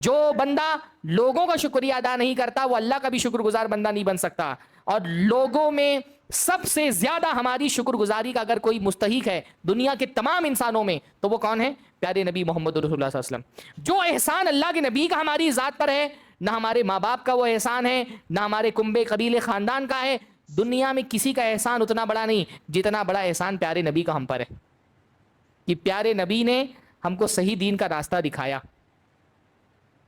جو بندہ لوگوں کا شکریہ ادا نہیں کرتا وہ اللہ کا بھی شکر گزار بندہ نہیں بن سکتا. اور لوگوں میں سب سے زیادہ ہماری شکر گزاری کا اگر کوئی مستحق ہے دنیا کے تمام انسانوں میں تو وہ کون ہے؟ پیارے نبی محمد رسول اللہ صلی اللہ علیہ وسلم. جو احسان اللہ کے نبی کا ہماری ذات پر ہے نہ ہمارے ماں باپ کا وہ احسان ہے نہ ہمارے کنبے قبیلے خاندان کا ہے. دنیا میں کسی کا احسان اتنا بڑا نہیں جتنا بڑا احسان پیارے نبی کا ہم پر ہے کہ پیارے نبی نے ہم کو صحیح دین کا راستہ دکھایا.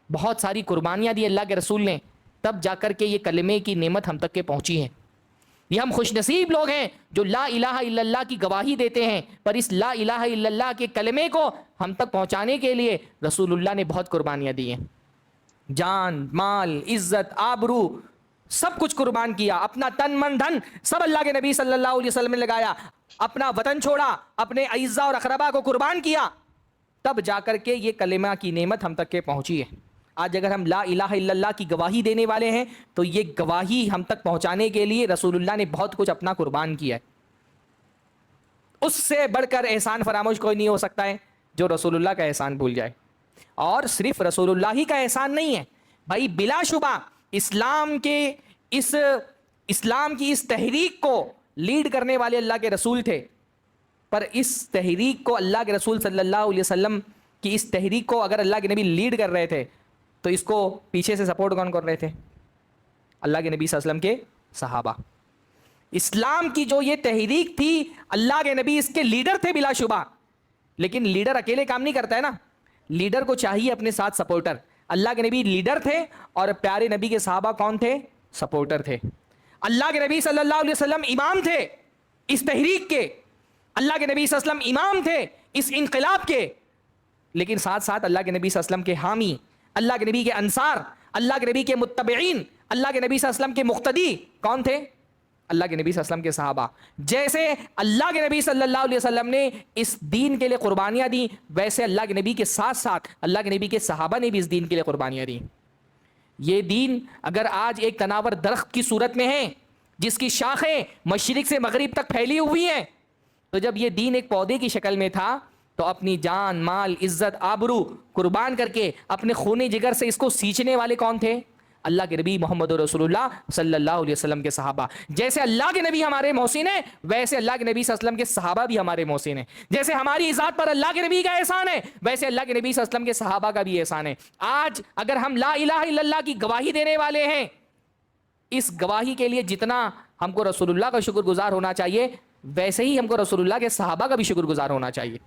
بہت ساری قربانیاں دی اللہ کے رسول نے تب جا کر کے یہ کلمے کی نعمت ہم تک کے پہنچی ہے. یہ ہم خوش نصیب لوگ ہیں جو لا الہ الا اللہ کی گواہی دیتے ہیں, پر اس لا الہ الا اللہ کے کلمے کو ہم تک پہنچانے کے لیے رسول اللہ نے بہت قربانیاں دی ہیں. جان, مال, عزت, آبرو سب کچھ قربان کیا, اپنا تن من دھن سب اللہ کے نبی صلی اللہ علیہ وسلم نے لگایا, اپنا وطن چھوڑا, اپنے اعزاء اور اقربا کو قربان کیا, تب جا کر کے یہ کلمہ کی نعمت ہم تک کے پہنچی ہے. آج اگر ہم لا الہ الا اللہ کی گواہی دینے والے ہیں تو یہ گواہی ہم تک پہنچانے کے لیے رسول اللہ نے بہت کچھ اپنا قربان کیا ہے. اس سے بڑھ کر احسان فراموش کوئی نہیں ہو سکتا ہے جو رسول اللہ کا احسان بھول جائے. اور صرف رسول اللہ ہی کا احسان نہیں ہے بھائی, بلا شبہ اسلام کی اس تحریک کو لیڈ کرنے والے اللہ کے رسول تھے, پر اس تحریک کو اللہ کے رسول صلی اللہ علیہ وسلم کی اس تحریک کو اگر اللہ کے نبی لیڈ کر رہے تھے تو اس کو پیچھے سے سپورٹ کون کر رہے تھے؟ اللہ کے نبی صلی اللہ علیہ وسلم کے صحابہ. اسلام کی جو یہ تحریک تھی اللہ کے نبی اس کے لیڈر تھے بلا شبہ, لیکن لیڈر اکیلے کام نہیں کرتا ہے نا, لیڈر کو چاہیے اپنے ساتھ سپورٹر. اللہ کے نبی لیڈر تھے اور پیارے نبی کے صحابہ کون تھے؟ سپورٹر تھے. اللہ کے نبی صلی اللہ علیہ وسلم امام تھے اس تحریک کے, اللہ کے نبی صلی اللہ علیہ وسلم امام تھے اس انقلاب کے, لیکن ساتھ ساتھ اللہ کے نبی صلی اللہ علیہ وسلم کے حامی, اللہ کے نبی کے انصار, اللہ کے نبی کے متبعین, اللہ کے نبی صلی اللہ علیہ وسلم کے مقتدی کون تھے؟ اللہ کے نبی صلی اللہ علیہ وسلم کے صحابہ. جیسے اللہ کے نبی صلی اللہ علیہ وسلم نے اس دین کے لیے قربانیاں دی, ویسے اللہ کے نبی کے ساتھ ساتھ اللہ کے نبی کے صحابہ نے بھی اس دین کے لیے قربانیاں دی. یہ دین اگر آج ایک تناور درخت کی صورت میں ہے جس کی شاخیں مشرق سے مغرب تک پھیلی ہوئی ہیں, تو جب یہ دین ایک پودے کی شکل میں تھا تو اپنی جان, مال, عزت, آبرو قربان کر کے اپنے خون جگر سے اس کو سینچنے والے کون تھے؟ اللہ کے نبی محمد رسول اللہ صلی اللہ علیہ وسلم کے صحابہ. جیسے اللہ کے نبی ہمارے محسن ہیں ویسے اللہ کے نبی صلی اللہ علیہ وسلم کے صحابہ بھی ہمارے محسن ہیں. جیسے ہماری ذات پر اللہ کے نبی کا احسان ہے ویسے اللہ کے نبی صلی اللہ علیہ وسلم کے صحابہ کا بھی احسان ہے. آج اگر ہم لا الہ الا اللہ کی گواہی دینے والے ہیں, اس گواہی کے لیے جتنا ہم کو رسول اللہ کا شکر گزار ہونا چاہیے ویسے ہی ہم کو رسول اللہ کے صحابہ کا بھی شکر گزار ہونا چاہیے.